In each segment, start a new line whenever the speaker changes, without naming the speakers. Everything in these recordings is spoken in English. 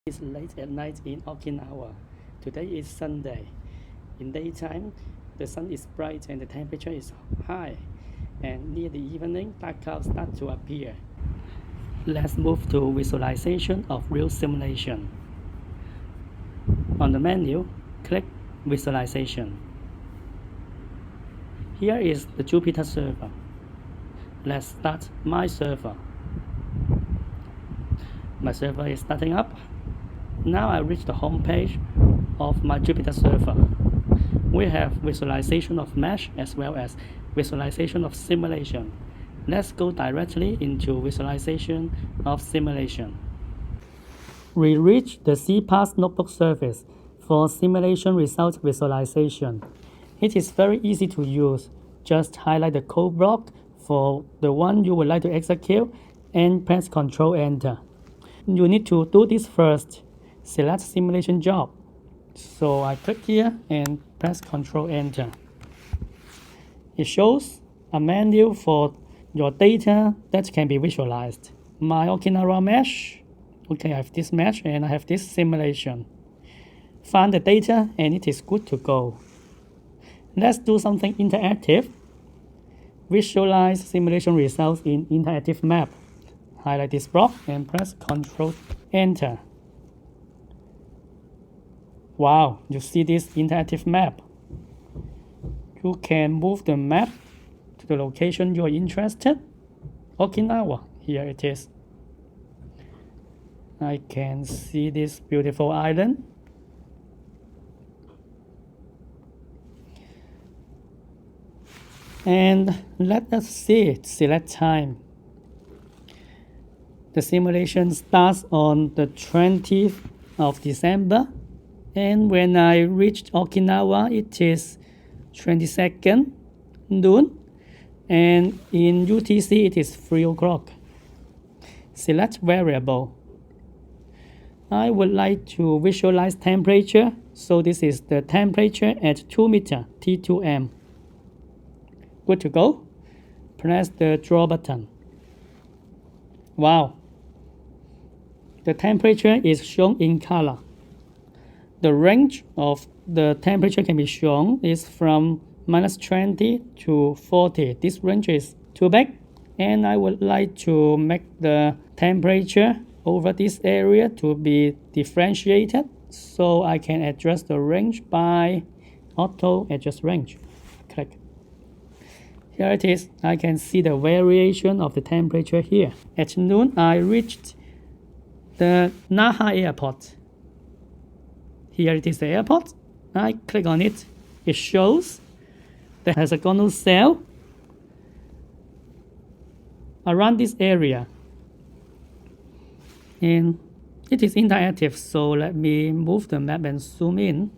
It's late at night in Okinawa. Today is Sunday. In daytime, the sun is bright and the temperature is high. And near the evening, dark clouds start to appear. Let's move to visualization of real simulation. On the menu, click Visualization. Here is the Jupyter server. Let's start my server. My server is starting up. Now I reach the home page of my Jupyter server. We have visualization of mesh as well as visualization of simulation. Let's go directly into visualization of simulation. We reach the CPAS notebook service for simulation result visualization. It is very easy to use. Just highlight the code block for the one you would like to execute and press Ctrl Enter. You need to do this first. Select simulation job. So I click here and press Ctrl Enter. It shows a menu for your data that can be visualized. My Okinawa mesh. Okay, I have this mesh and I have this simulation. Find the data and it is good to go. Let's do something interactive. Visualize simulation results in interactive map. Highlight this block and press Ctrl Enter. Wow, you see this interactive map. You can move the map to the location you are interested. Okinawa, here it is. I can see this beautiful island. And let us see it. Select time. The simulation starts on the 20th of December. And when I reached Okinawa, it is 22nd noon. And in UTC, it is 3 o'clock. Select variable. I would like to visualize temperature. So this is the temperature at 2 meter, T2M. Good to go. Press the draw button. Wow. The temperature is shown in color. The range of the temperature can be shown is from -20 to 40. This range is too big, and I would like to make the temperature over this area to be differentiated, so I can adjust the range by auto adjust range. Click. Here it is. I can see the variation of the temperature here. At noon, I reached the Naha airport. Here it is, the airport. I click on it. It shows the hexagonal cell around this area. And it is interactive, so let me move the map and zoom in.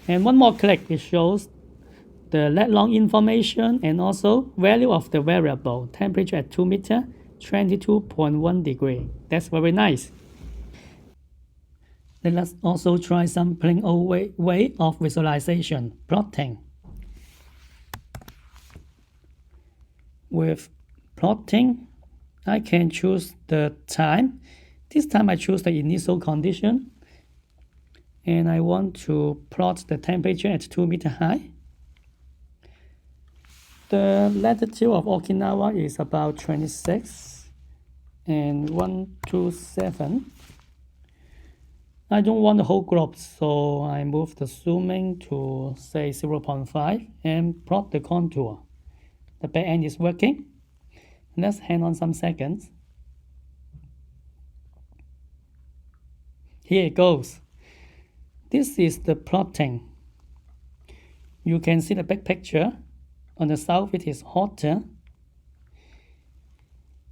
And one more click, it shows the lat long information and also value of the variable. Temperature at 2 meter, 22.1 degree. That's very nice. Then let's also try some plain old way of visualization, plotting. With plotting, I can choose the time. This time I choose the initial condition. And I want to plot the temperature at 2 meter high. The latitude of Okinawa is about 26 and 127. I don't want the whole globe, so I move the zooming to say 0.5 and plot the contour. The back end is working. Let's hang on some seconds. Here it goes. This is the plotting. You can see the big picture. On the south, it is hotter.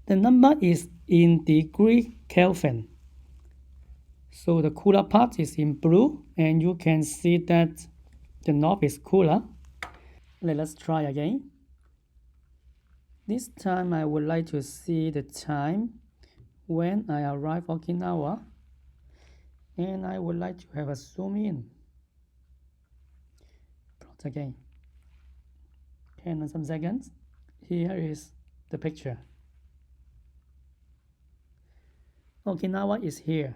The number is in degree Kelvin. So the cooler part is in blue, and you can see that the north is cooler. Let's try again. This time I would like to see the time when I arrive Okinawa, and I would like to have a zoom in. Plot again. And in some seconds, here is the picture. Okinawa is here.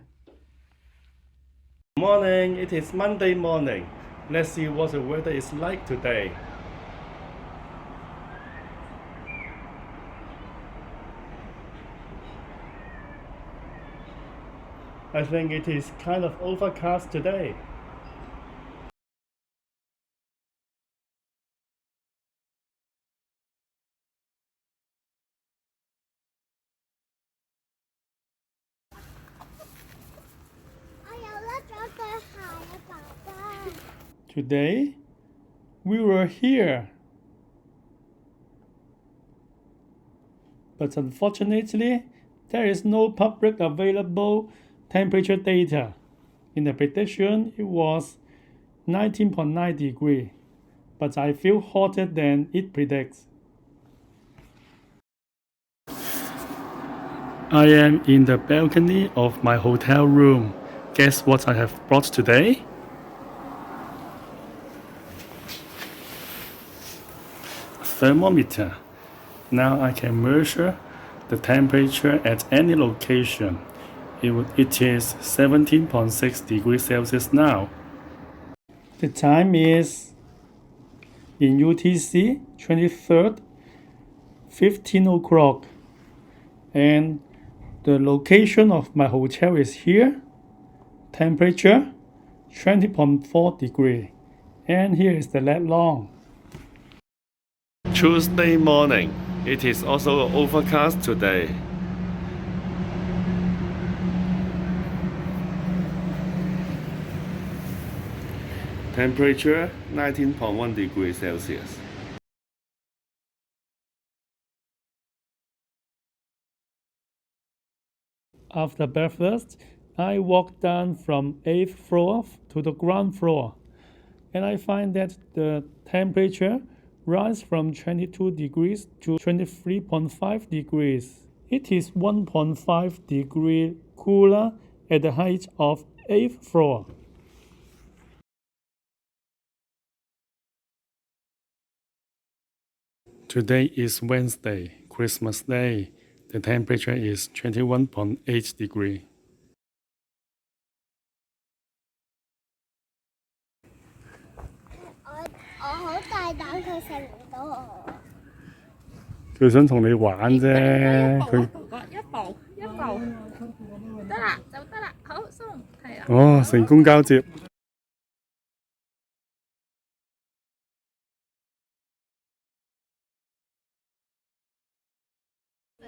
Morning, it is Monday morning. Let's see what the weather is like today. I think it is kind of overcast today. Today, we were here. But unfortunately, there is no public available temperature data. In the prediction, it was 19.9 degrees, but I feel hotter than it predicts. I am in the balcony of my hotel room. Guess what I have brought today? A thermometer. Now I can measure the temperature at any location. It is 17.6 degrees Celsius now. The time is in UTC 23rd, 15 o'clock. And the location of my hotel is here. Temperature 20.4 degrees. And here is the lat long. Tuesday morning. It is also overcast today. Temperature 19.1 degrees Celsius. After breakfast, I walked down from 8th floor to the ground floor, and I find that the temperature rise from 22 degrees to 23.5 degrees. It is 1.5 degrees cooler at the height of 8th floor. Today is Wednesday, Christmas Day. The temperature is 21.8 degrees.佢想同你玩啫，佢
一步得啦，就得啦，好鬆，係啊。
哦，成功交接。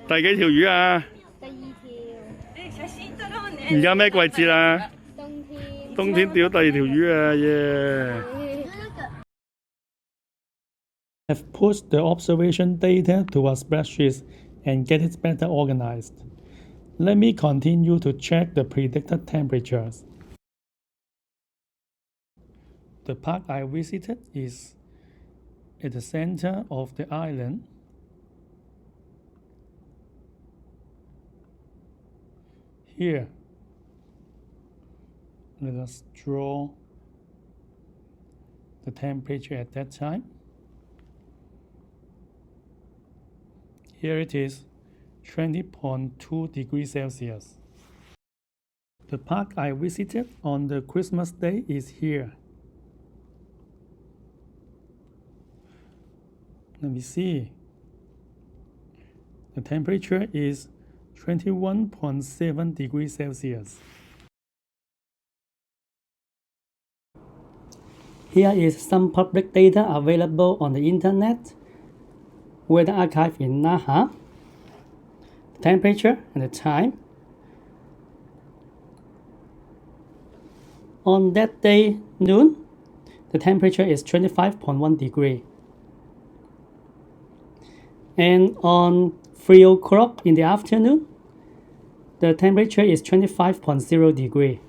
第幾條魚啊？
第2條。
而家咩季節啊？
冬天。
冬天釣第2條魚啊！耶！ Have put the observation data to a spreadsheet and get it better organized. Let me continue to check the predicted temperatures. The park I visited is at the center of the island. Here, let us draw the temperature at that time. Here it is, 20.2 degrees Celsius. The park I visited on the Christmas day is here. Let me see. The temperature is 21.7 degrees Celsius.
Here is some public data available on the internet. Weather archive in Naha, the temperature and the time. On that day, noon, the temperature is 25.1 degree. And on 3 o'clock in the afternoon, the temperature is 25.0 degree.